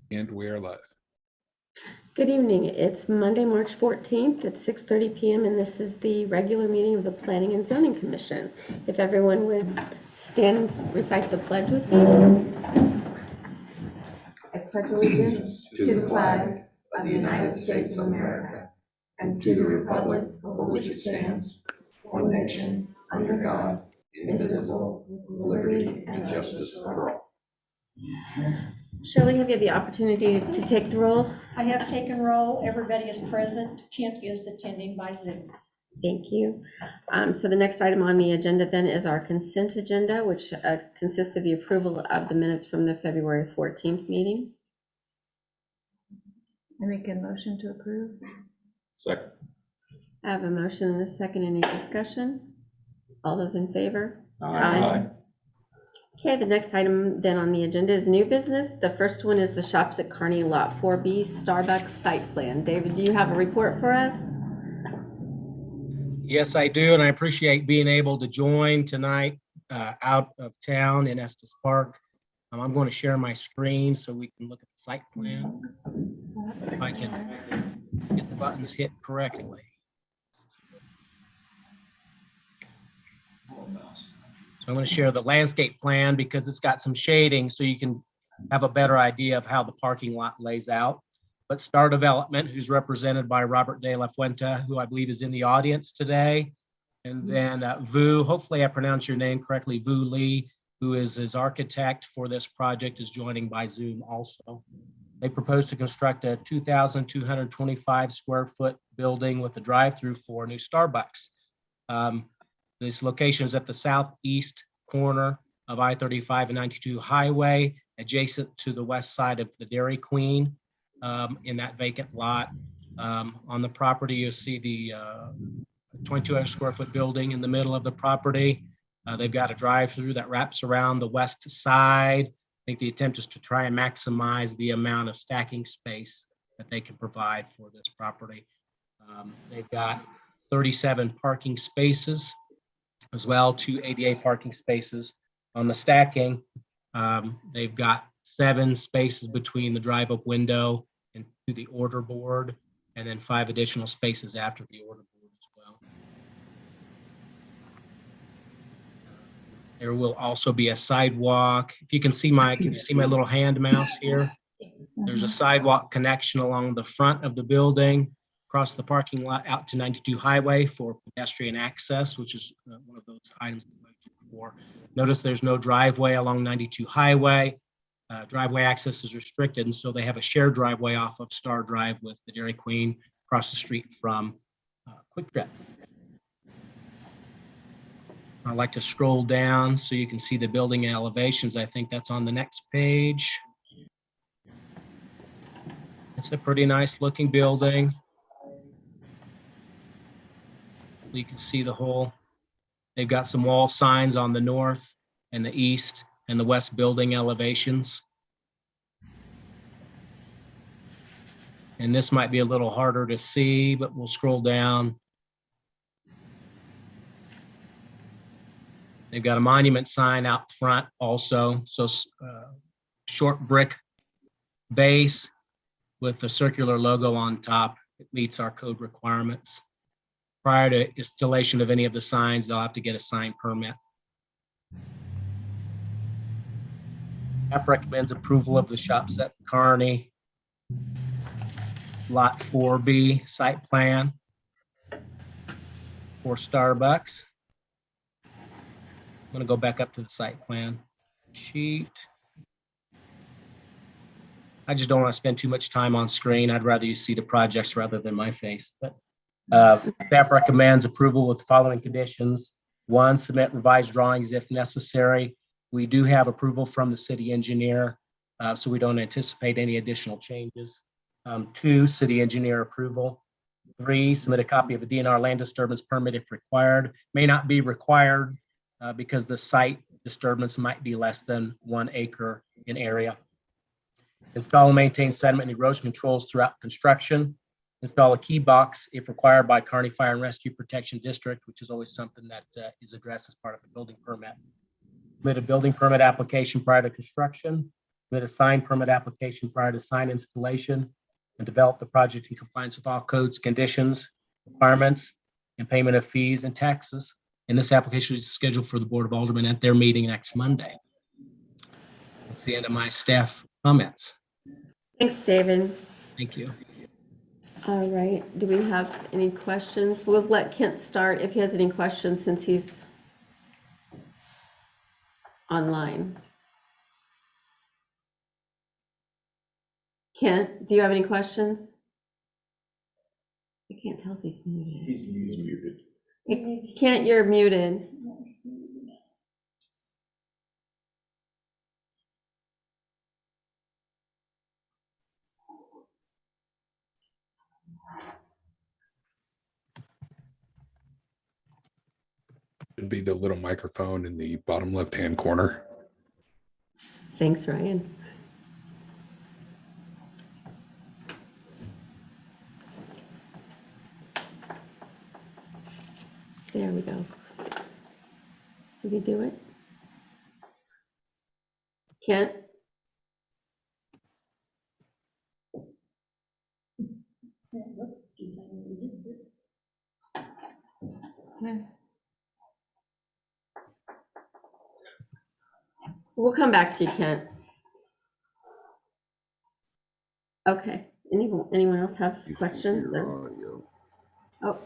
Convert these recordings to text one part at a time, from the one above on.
And we are live. Good evening. It's Monday, March 14th at 6:30 p.m. and this is the regular meeting of the Planning and Zoning Commission. If everyone would stand and recite the pledge with me. I pledge allegiance to the flag of the United States of America and to the republic for which it stands, one nation, under God, indivisible, with liberty and justice for all. Shirley, have you had the opportunity to take the roll? I have taken roll. Everybody is present. Kent is attending by Zoom. Thank you. So the next item on the agenda then is our consent agenda, which consists of the approval of the minutes from the February 14th meeting. I make a motion to approve. Second. I have a motion and a second. Any discussion? All those in favor? Aye. Okay, the next item then on the agenda is new business. The first one is the Shops at Kearney Lot 4B Starbucks site plan. David, do you have a report for us? Yes, I do, and I appreciate being able to join tonight out of town in Estes Park. I'm going to share my screen so we can look at the site plan. If I can get the buttons hit correctly. So I'm going to share the landscape plan because it's got some shading so you can have a better idea of how the parking lot lays out. But Star Development, who's represented by Robert De La Fuente, who I believe is in the audience today. And then Vu, hopefully I pronounced your name correctly, Vu Lee, who is his architect for this project, is joining by Zoom also. They propose to construct a 2,225 square foot building with a drive-through for a new Starbucks. This location is at the southeast corner of I-35 and 92 highway, adjacent to the west side of the Dairy Queen. In that vacant lot. On the property, you'll see the 2,200 square foot building in the middle of the property. They've got a drive-through that wraps around the west side. I think the attempt is to try and maximize the amount of stacking space that they can provide for this property. They've got 37 parking spaces as well, 2 ADA parking spaces on the stacking. They've got 7 spaces between the drive-up window and to the order board, and then 5 additional spaces after the order board as well. There will also be a sidewalk. If you can see can you see my little hand mouse here? There's a sidewalk connection along the front of the building, across the parking lot out to 92 highway for pedestrian access, which is one of those items that I mentioned before. Notice there's no driveway along 92 highway. Driveway access is restricted, and so they have a shared driveway off of Star Drive with the Dairy Queen across the street from Quick Trip. I'd like to scroll down so you can see the building elevations. I think that's on the next page. It's a pretty nice looking building. You can see the whole, they've got some wall signs on the north and the east and the west building elevations. And this might be a little harder to see, but we'll scroll down. They've got a monument sign out front also. So short brick base with the circular logo on top. It meets our code requirements. Prior to installation of any of the signs, they'll have to get a sign permit. Staff recommends approval of the Shops at Kearney Lot 4B site plan for Starbucks. I'm going to go back up to the site plan sheet. I just don't want to spend too much time on screen. I'd rather you see the projects rather than my face. But staff recommends approval with the following conditions. 1, submit revised drawings if necessary. We do have approval from the city engineer, so we don't anticipate any additional changes. 2, city engineer approval. 3, submit a copy of a DNR land disturbance permit if required. May not be required because the site disturbance might be less than 1 acre in area. Install and maintain sediment and erosion controls throughout construction. Install a key box if required by Kearney Fire and Rescue Protection District, which is always something that is addressed as part of the building permit. Submit a building permit application prior to construction. submit a sign permit application prior to sign installation, and develop the project in compliance with all codes, conditions, requirements, and payment of fees and taxes. And this application is scheduled for the Board of Aldermen at their meeting next Monday. That's the end of my staff comments. Thanks, David. Thank you. All right, do we have any questions? We'll let Kent start if he has any questions since he's online. Kent, do you have any questions? I can't tell if he's muted. He's muted. Kent, you're muted. Should be the little microphone in the bottom left-hand corner. Thanks, Ryan. There we go. Did you do it? Kent? We'll come back to you, Kent. Okay, anyone else have questions? Oh,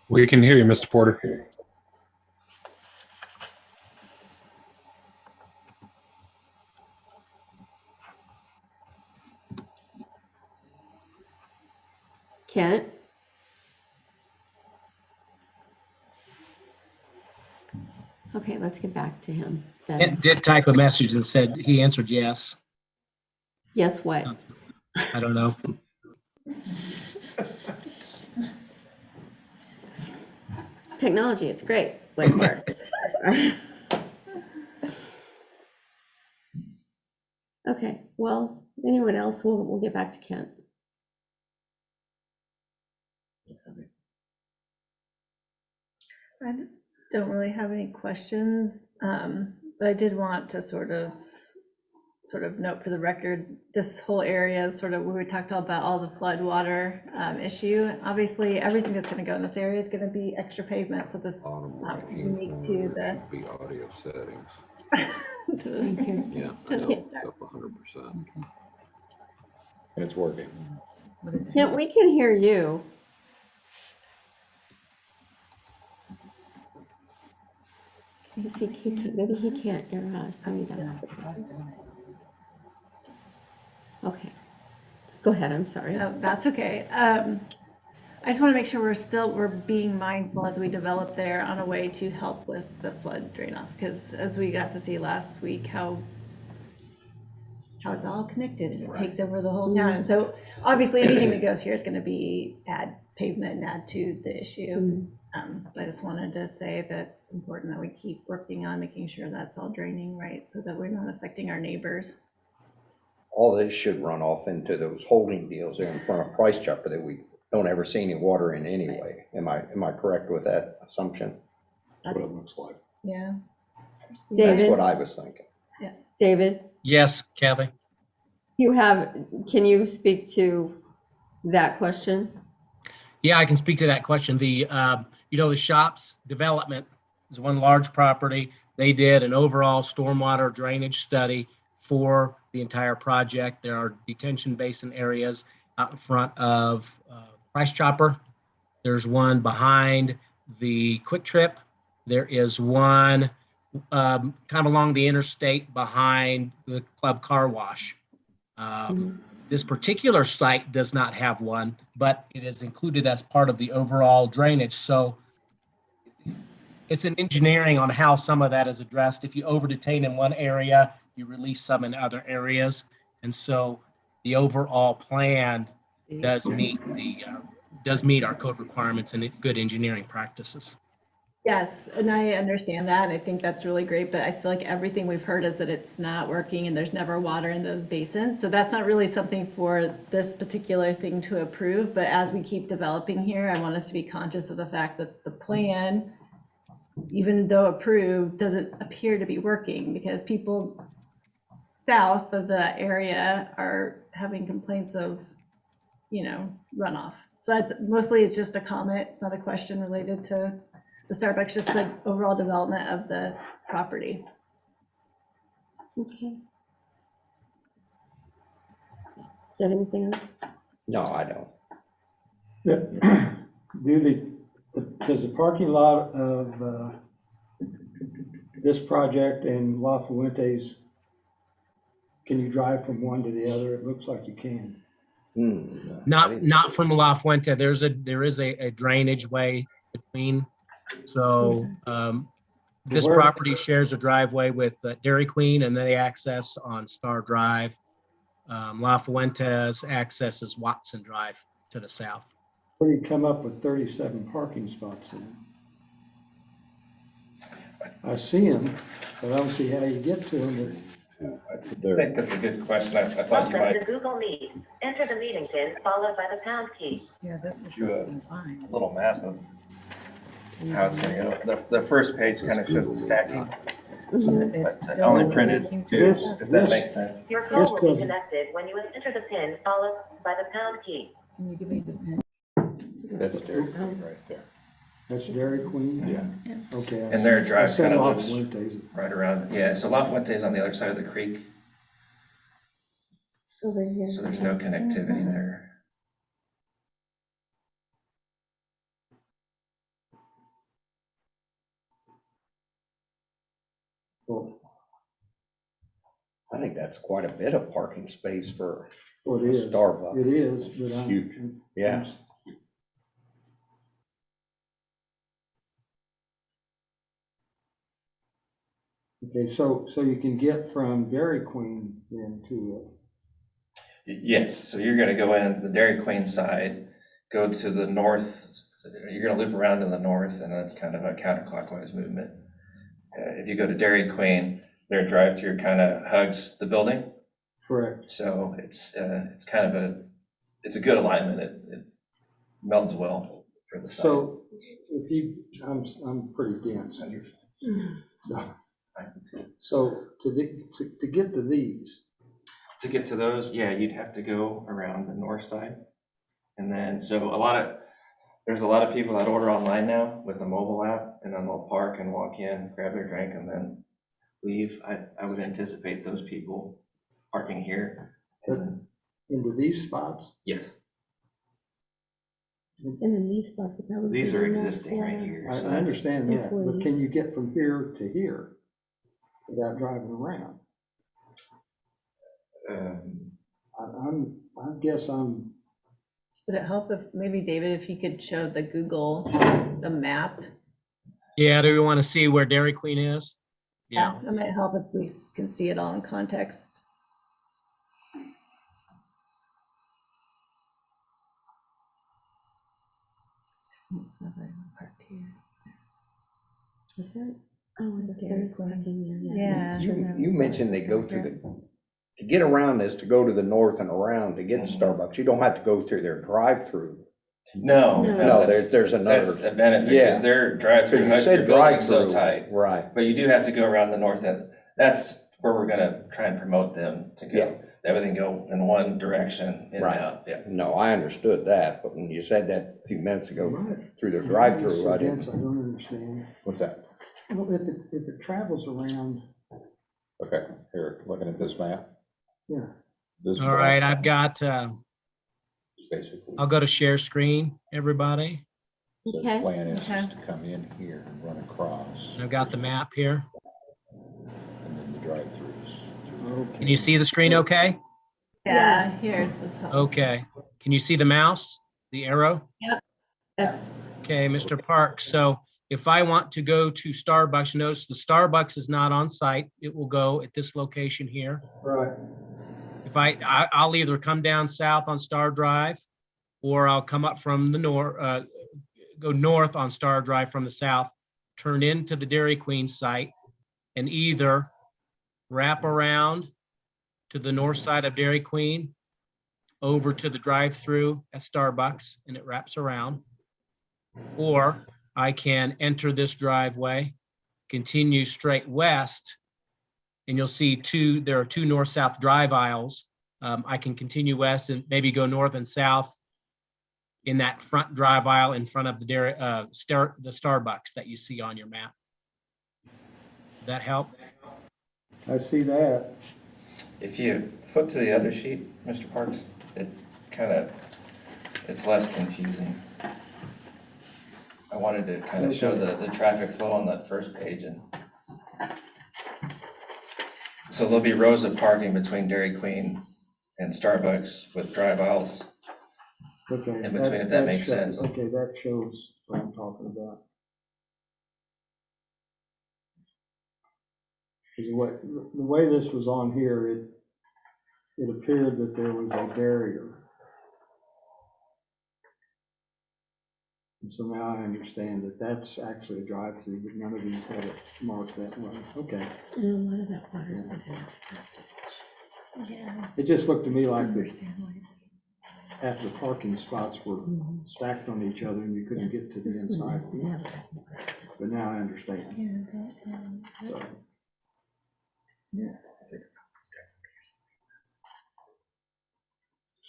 We can hear you, Mr. Porter. Kent? Okay, let's get back to him then. Kent did type a message and said he answered yes. Yes, what? I don't know. Technology, it's great when it works. Okay, well, anyone else, we'll get back to Kent. I don't really have any questions, but I did want to sort of note for the record, this whole area is sort of where we talked about all the flood water issue. Obviously, everything that's going to go in this area is going to be extra pavement, so this is not unique to the. Be audio settings. to this- Thank you. Yeah, I Just know, hit it's up 100%. And it's working. Kent, we can hear you. Maybe he can't hear us, maybe that's. Okay, go ahead, I'm sorry. No, that's okay. I just want to make sure we're being mindful as we develop there on a way to help with the flood drain off, because as we got to see last week, how it's all connected and it takes over the whole town. And so obviously anything that goes here is going to be add pavement and add to the issue. I just wanted to say that it's important that we keep working on making sure that's all draining right so that we're not affecting our neighbors. All this should run off into those holding deals there in front of Price Chopper that we don't ever see any water in anyway. Am I correct with that assumption? What it looks like. Yeah. That's David, what I was thinking. David, Yes, Kathy. can you speak to that question? Yeah, I can speak to that question. The shops development is one large property. They did an overall stormwater drainage study for the entire project. There are detention basin areas out in front of Price Chopper. There's one behind the Quick Trip. There is one kind of along the interstate behind the Club Car Wash. This particular site does not have one, but it is included as part of the overall drainage. So it's an engineering on how some of that is addressed. If you over detain in one area, you release some in other areas. And so the overall plan does meet our code requirements and good engineering practices. Yes, and I understand that. I think that's really great, but I feel like everything we've heard is that it's not working and there's never water in those basins. So that's not really something for this particular thing to approve. But as we keep developing here, I want us to be conscious of the fact that the plan, even though approved, doesn't appear to be working because people south of the area are having complaints of, runoff. So that's mostly, it's just a comment. It's not a question related to the Starbucks, just the overall development of the property. Okay. Is there anything else? No, I don't. Does the parking lot of this project and La Fuentes, can you drive from one to the other? It looks like you can. I Not, didn't- not from La Fuente. There is a drainage way between. So this Where- property shares a driveway with Dairy Queen, and they access on Star Drive. La Fuentes accesses Watson Drive to the south. Where do you come up with 37 parking spots in? I see them, but I don't see how you get to them. I think that's a good question. I thought you Welcome might to Google Meet. Enter the meeting pin followed by the pound key. Yeah, this is do a working fine. little map of how it's gonna go. The first page kind of shows the stacking, Mhm. but It's it's still only printed making too, This- if that this- makes sense. Your call This will be doesn't- connected when you enter the pin followed by the pound key. Can you give me the pen? That's Dairy Queen right there. That's Dairy Queen? Yeah. Okay. I And their see. drive I said kind of La looks Fuentes. right around, yeah, so La Fuente is on the other side of the creek, Over here. so there's no connectivity there. Well, I think that's quite a bit of parking space for Well, a it is. Starbucks. It is, but I'm. huge. Yeah. Okay, so you can get from Dairy Queen then to, Yes, so you're gonna go in the Dairy Queen side, go to the north, you're gonna loop around to the north, and that's kind of a counterclockwise movement. If you go to Dairy Queen, their drive-through kind of hugs the building, correct. so it's kind of it's a good alignment. It melds well for the site. So if you, I'm pretty dense. So to get to these, To get to those, yeah, you'd have to go around the north side. And then, so there's a lot of people that order online now with a mobile app, and then they'll park and walk in, grab their drink, and then leave. I would anticipate those people parking here. And then, into these spots, yes, And then these spots. would probably these be are enough existing right for- here. I so that's- understand that, but can employees. you get from here to here without driving around? I guess I'm, Would it help if maybe David, if you could show the map? Yeah, do we want to see where Dairy Queen is? Yeah. That might help if we can see it all in context. Is there? Oh, I guess there is parking there. Yeah. that's true. You mentioned they go to get around this, to go to the north and around to get to Starbucks, you don't have to go through their drive-through. No, No. No, that's- there's That's another, a benefit, Yeah. because their because drive-through you hugs their said building so drive-through. tight. Right, But you do have to go around the north end. That's where we're gonna try and promote them to Yeah. go, everything go in one direction, in and Right. out, yeah. no, I understood that, but when you said that a few minutes ago, right. through their drive-through, I So didn't. dense, I don't understand. What's that? Well, if it travels around, Okay, here, looking at this map. yeah. This All right, block I've got, is basically, I'll go to share screen, everybody. the Okay. plan is Okay. just to come in here and run across, I've got the map here. and then the drive-throughs. Okay. Can you see the screen okay? Yeah, here's this help. Okay. Can you see the mouse, the arrow? Yes. Okay, Mr. Park. So if I want to go to Starbucks, notice the Starbucks is not on site. It will go at this location here. Right, If I'll either come down south on Star Drive, or I'll come up from the north, go north on Star Drive from the south, turn into the Dairy Queen site, and either wrap around to the north side of Dairy Queen, over to the drive-through at Starbucks, and it wraps around. Or I can enter this driveway, continue straight west and you'll see there are two north-south drive aisles. I can continue west and maybe go north and south in that front drive aisle in front of the Starbucks that you see on your map. Does that help? I see that. If you flip to the other sheet, Mr. Parks, it's less confusing. I wanted to kind of show the traffic flow on that first page, and so there'll be rows of parking between Dairy Queen and Starbucks with drive aisles Okay. in between, if that makes sense. Okay, that shows what I'm talking about. Is what, the way this was on here, it appeared that there was a barrier. And so now I understand that that's actually a drive-through, but none of these had it marked that way. Okay. And a lot of that water's in there. Yeah. It just looked to me like half the parking spots were stacked on each other and you couldn't get to the This one inside. doesn't have that. But now I understand. So,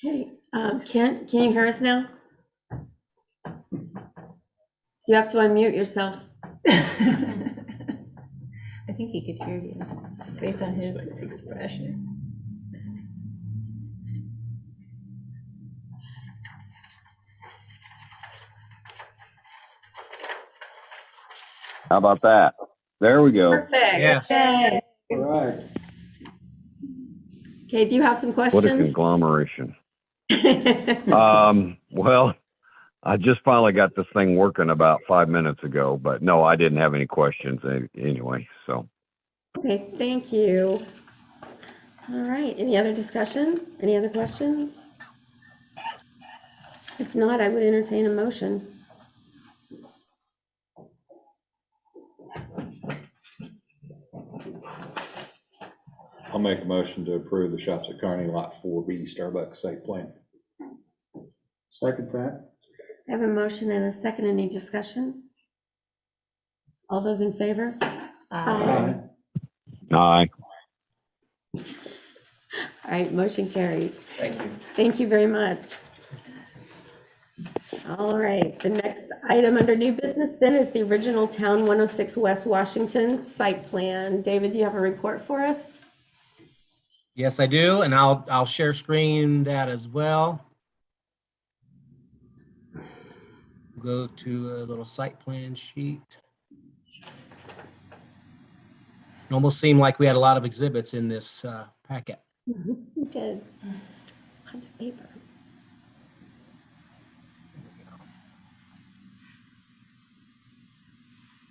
Okay, Kent, can you hear us now? You have to unmute yourself. I think he could hear you based on his expression. How about that? There we go. Perfect. Yes. Yay. all right. Okay, do you have some What a questions? conglomeration. Well, I just finally got this thing working about 5 minutes ago, but no, I didn't have any questions anyway, so. Okay, thank you. All right, any other discussion? Any other questions? If not, I would entertain a motion. I'll make a motion to approve the Shops at Kearney Lot 4B Starbucks site plan. Second that. I have a motion and a second. Any discussion? All those in favor? Aye. Aye. All right, motion carries. Thank you. Thank you very much. All right, the next item under new business then is the original Town 106 West Washington site plan. David, do you have a report for us? Yes, I do, and I'll share screen that as well. Go to a little site plan sheet. It almost seemed like we had a lot of exhibits in this packet. We did. Tons of paper.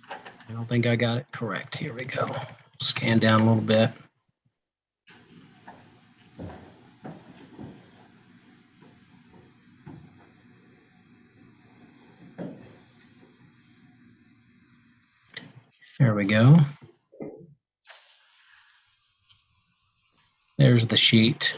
I don't think I got it correct. Here we go. Scan down a little bit. There we go. There's the sheet.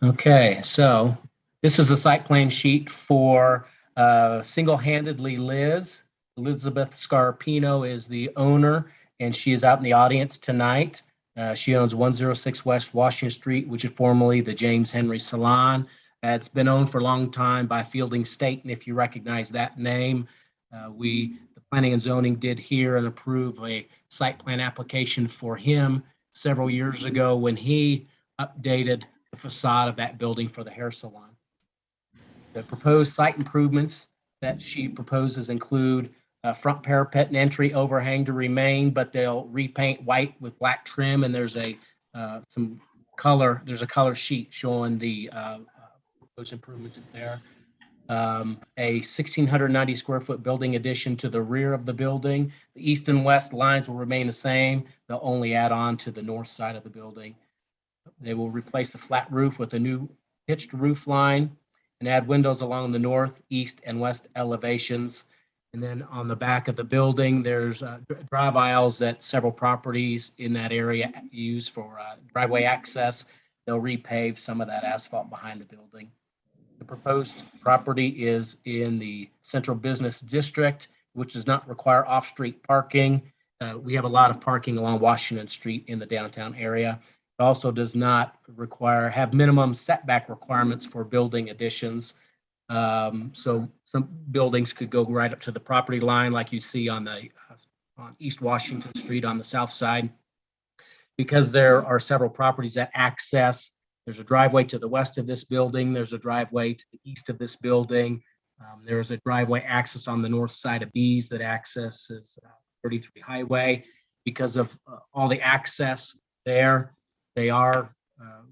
Okay, so this is a site plan sheet for Single-Handedly Liz. Elizabeth Scarpino is the owner, and she is out in the audience tonight. She owns 106 West Washington Street, which is formerly the James Henry Salon. It's been owned for a long time by Fielding State, and if you recognize that name, the Planning and Zoning did hear and approve a site plan application for him several years ago when he updated the facade of that building for the hair salon. The proposed site improvements that she proposes include front parapet and entry overhang to remain, but they'll repaint white with black trim, and there's a color sheet showing the those improvements there. A 1,690 square foot building addition to the rear of the building. The east and west lines will remain the same. They'll only add on to the north side of the building. They will replace the flat roof with a new pitched roof line and add windows along the north, east, and west elevations. And then on the back of the building, there's drive aisles that several properties in that area use for driveway access. They'll repave some of that asphalt behind the building. The proposed property is in the Central Business District, which does not require off-street parking. We have a lot of parking along Washington Street in the downtown area. It also does not have minimum setback requirements for building additions. So some buildings could go right up to the property line, like you see on East Washington Street on the south side. Because there are several properties that access, there's a driveway to the west of this building, there's a driveway to the east of this building. There's a driveway access on the north side of Bees that accesses 33 Highway. Because of all the access there, they are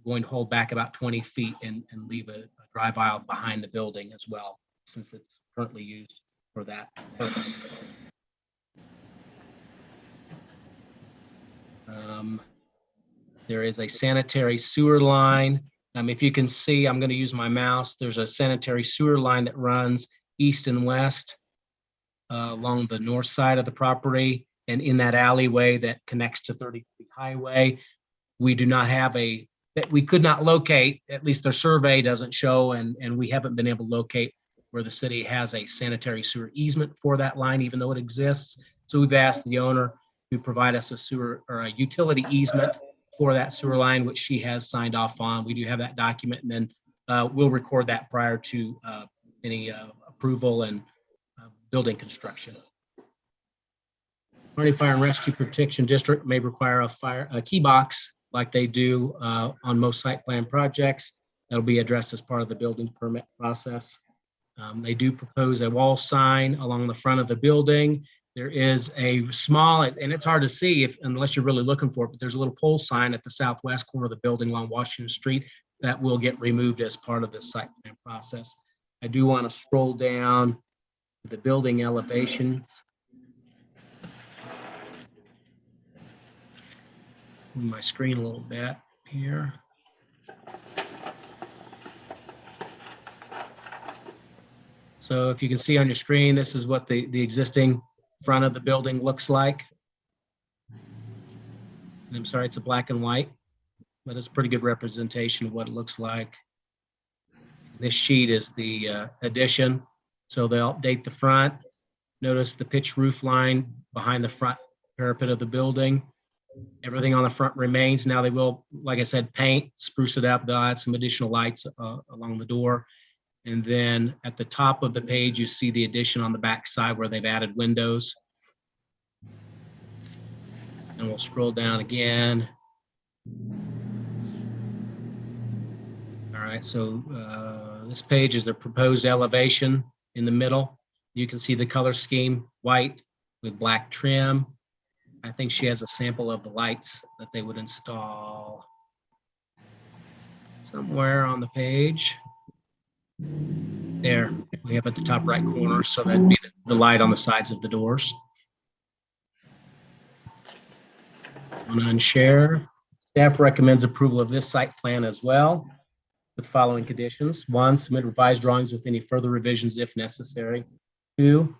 going to hold back about 20 feet and leave a drive aisle behind the building as well, since it's currently used for that purpose. There is a sanitary sewer line. If you can see, I'm going to use my mouse. There's a sanitary sewer line that runs east and west along the north side of the property. And in that alleyway that connects to 33 Highway, we do not have that we could not locate, at least their survey doesn't show, and we haven't been able to locate where the city has a sanitary sewer easement for that line, even though it exists. So we've asked the owner to provide us a sewer or a utility easement for that sewer line, which she has signed off on. We do have that document, and then we'll record that prior to any approval and building construction. Kearney Fire and Rescue Protection District may require a key box like they do on most site plan projects. That'll be addressed as part of the building permit process. They do propose a wall sign along the front of the building. There is a small, and it's hard to see unless you're really looking for it, but there's a little pole sign at the southwest corner of the building along Washington Street that will get removed as part of the site plan process. I do want to scroll down to the building elevations. Move my screen a little bit here. So if you can see on your screen, this is what the existing front of the building looks like. And I'm sorry, it's a black and white, but it's a pretty good representation of what it looks like. This sheet is the addition. So they'll update the front. Notice the pitch roof line behind the front parapet of the building. Everything on the front remains. Now they will, like I said, paint, spruce it up. They'll add some additional lights along the door. And then at the top of the page, you see the addition on the back side where they've added windows. And we'll scroll down again. All right, so this page is the proposed elevation in the middle. You can see the color scheme, white with black trim. I think she has a sample of the lights that they would install somewhere on the page. There, we have at the top right corner, so that'd be the light on the sides of the doors. On unshare, staff recommends approval of this site plan as well with the following conditions. 1, submit revised drawings with any further revisions if necessary. 2,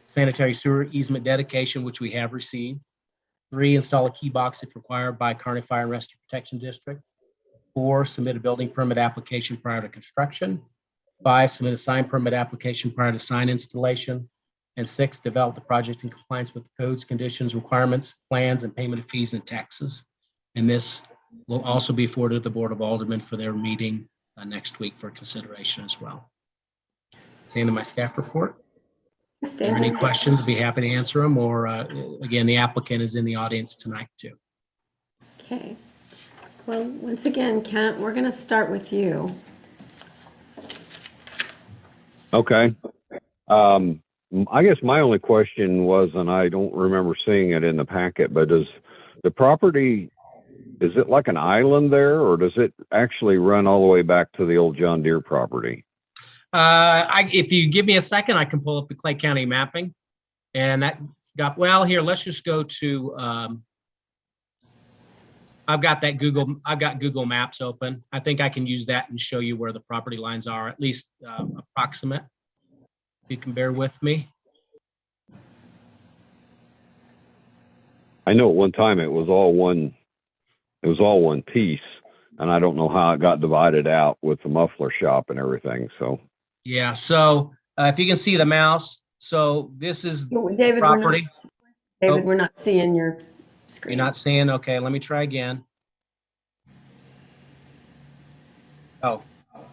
sanitary sewer easement dedication, which we have received. 3, install a key box if required by Kearney Fire and Rescue Protection District. 4, submit a building permit application prior to construction. 5, submit a sign permit application prior to sign installation. And 6, develop the project in compliance with the codes, conditions, requirements, plans, and payment of fees and taxes. And this will also be forwarded to the Board of Aldermen for their meeting next week for consideration as well. That's the end of my staff report. If there are any questions, I'd be happy to answer them, or again, the applicant is in the audience tonight too. Okay. Well, once again, Kent, we're going to start with you. Okay. I guess my only question was, and I don't remember seeing it in the packet, but does the property, is it like an island there, or does it actually run all the way back to the old John Deere property? If you give me a second, I can pull up the Clay County mapping. And that got, well, here, let's just go to, I've got Google Maps open. I think I can use that and show you where the property lines are, at least approximate. You can bear with me. I know at one time it was all one piece, and I don't know how it got divided out with the muffler shop and everything, so. Yeah, so if you can see the mouse, so this is David, property. we're not seeing your screen. You're not seeing, okay, let me try again. Oh,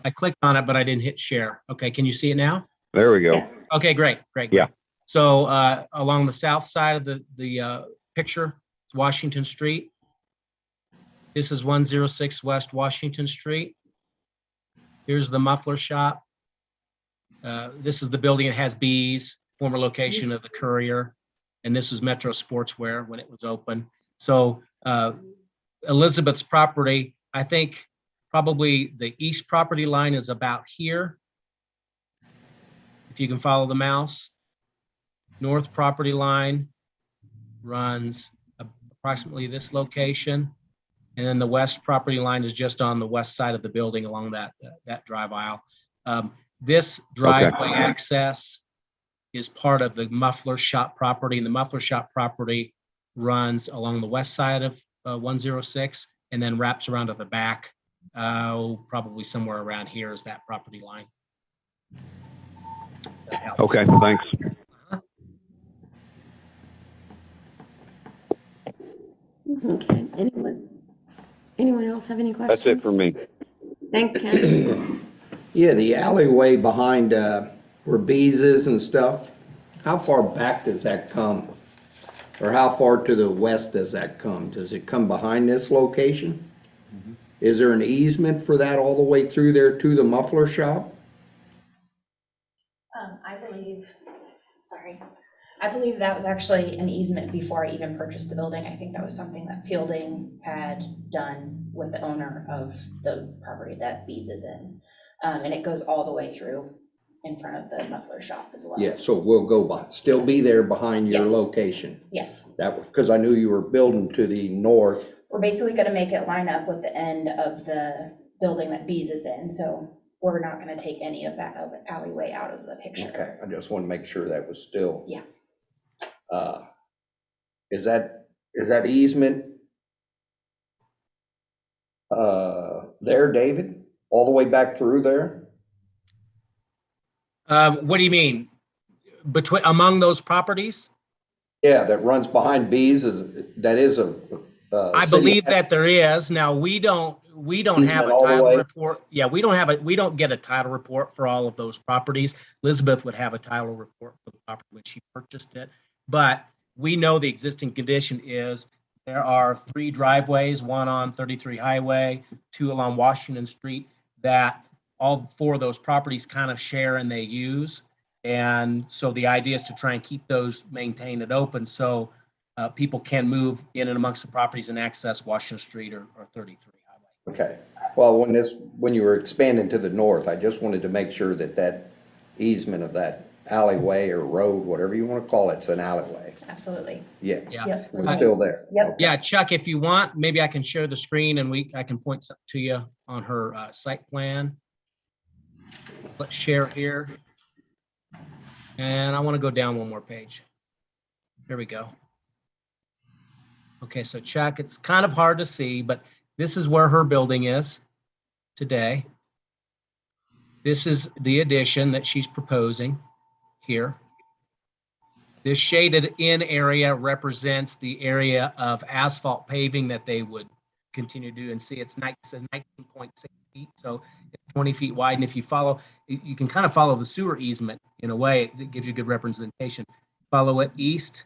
I clicked on it, but I didn't hit share. Okay, can you see it now? There we go. Yes. Okay, great. Yeah. So along the south side of the picture, Washington Street. This is 106 West Washington Street. Here's the muffler shop. This is the building that has Bees, former location of the Courier. And this was Metro Sportswear when it was open. So Elizabeth's property, I think probably the east property line is about here. If you can follow the mouse. North property line runs approximately this location. And then the west property line is just on the west side of the building along that drive aisle. This driveway access is part of the muffler shop property, and the muffler shop property runs along the west side of 106 and then wraps around to the back. Probably somewhere around here is that property line. That helps. Okay, thanks. Okay, anyone else have any questions? That's it for me. Thanks, Ken. Yeah, the alleyway behind, where Bees is and stuff, how far back does that come? Or how far to the west does that come? Does it come behind this location? Is there an easement for that all the way through there to the muffler shop? I believe that was actually an easement before I even purchased the building. I think that was something that Fielding had done with the owner of the property that Bees is in. And it goes all the way through in front of the muffler shop as well. Yeah, so we'll go by, still be there behind your Yes. location. Yes. That was, because I knew you were building to the north. We're basically gonna make it line up with the end of the building that Bees is in, so we're not gonna take any of that alleyway out of the picture. Okay, I just want to make sure that was still. Yeah. Is that easement there, David? All the way back through there? What do you mean? Among those properties? Yeah, that runs behind Bees that is a. I believe that there is. Now, we don't have a Easement all the title way? report. Yeah, we don't get a title report for all of those properties. Elizabeth would have a title report for the property when she purchased it. But we know the existing condition is there are 3 driveways, one on 33 Highway, 2 along Washington Street, that all 4 of those properties kind of share and they use. And so the idea is to try and keep those maintained and open so people can move in and amongst the properties and access Washington Street or 33 Highway. Okay, well, when you were expanding to the north, I just wanted to make sure that easement of that alleyway or road, whatever you want to call it, it's an alleyway. Absolutely. Yeah, Yeah. Yep. it was still there. Yep. Yeah, Chuck, if you want, maybe I can share the screen and I can point something to you on her site plan. Let's share here. And I want to go down one more page. Here we go. Okay, so Chuck, it's kind of hard to see, but this is where her building is today. This is the addition that she's proposing here. This shaded in area represents the area of asphalt paving that they would continue to do, and see it's 19.6 feet, so it's 20 feet wide. And if you follow, you can kind of follow the sewer easement in a way that gives you good representation. Follow it east,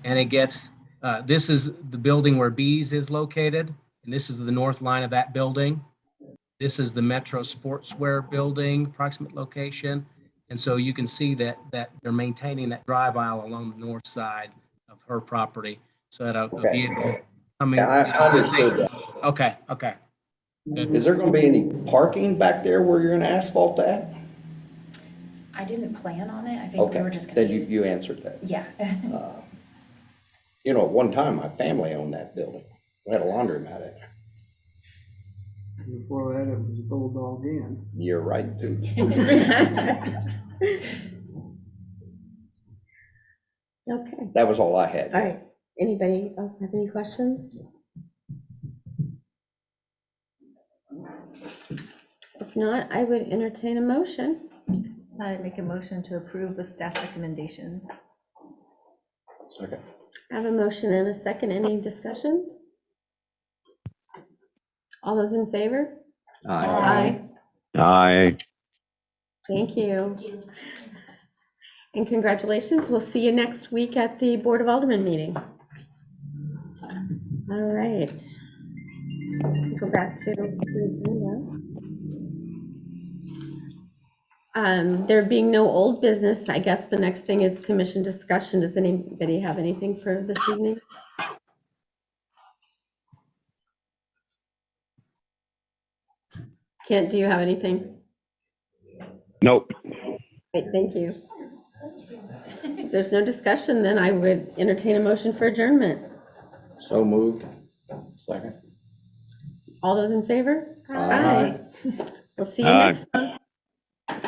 and it gets, this is the building where Bees is located, and this is the north line of that building. This is the Metro Sportswear building, approximate location. And so you can see that they're maintaining that drive aisle along the north side of her property, so that a vehicle coming. Yeah, I understood that. Okay. Good. Is there going to be any parking back there where you're going to asphalt that? I didn't plan on it. I think we Okay, were just gonna. then you answered that. Yeah. You know, at one time, my family owned that building. We had a laundromat in there. Before that, it was Bulldog Inn. You're right, too. Okay, That was all I had. all right. Anybody else have any questions? If not, I would entertain a motion. I make a motion to approve the staff recommendations. Second. I have a motion and a second. Any discussion? All those in favor? Aye. Aye. Thank you. And congratulations. We'll see you next week at the Board of Aldermen meeting. All right. Go back to the agenda. There being no old business, I guess the next thing is commission discussion. Does anybody have anything for this evening? Kent, do you have anything? Nope. Great, thank you. If there's no discussion, then I would entertain a motion for adjournment. So moved. Second. All those in favor? Aye. We'll see you Aye. next month.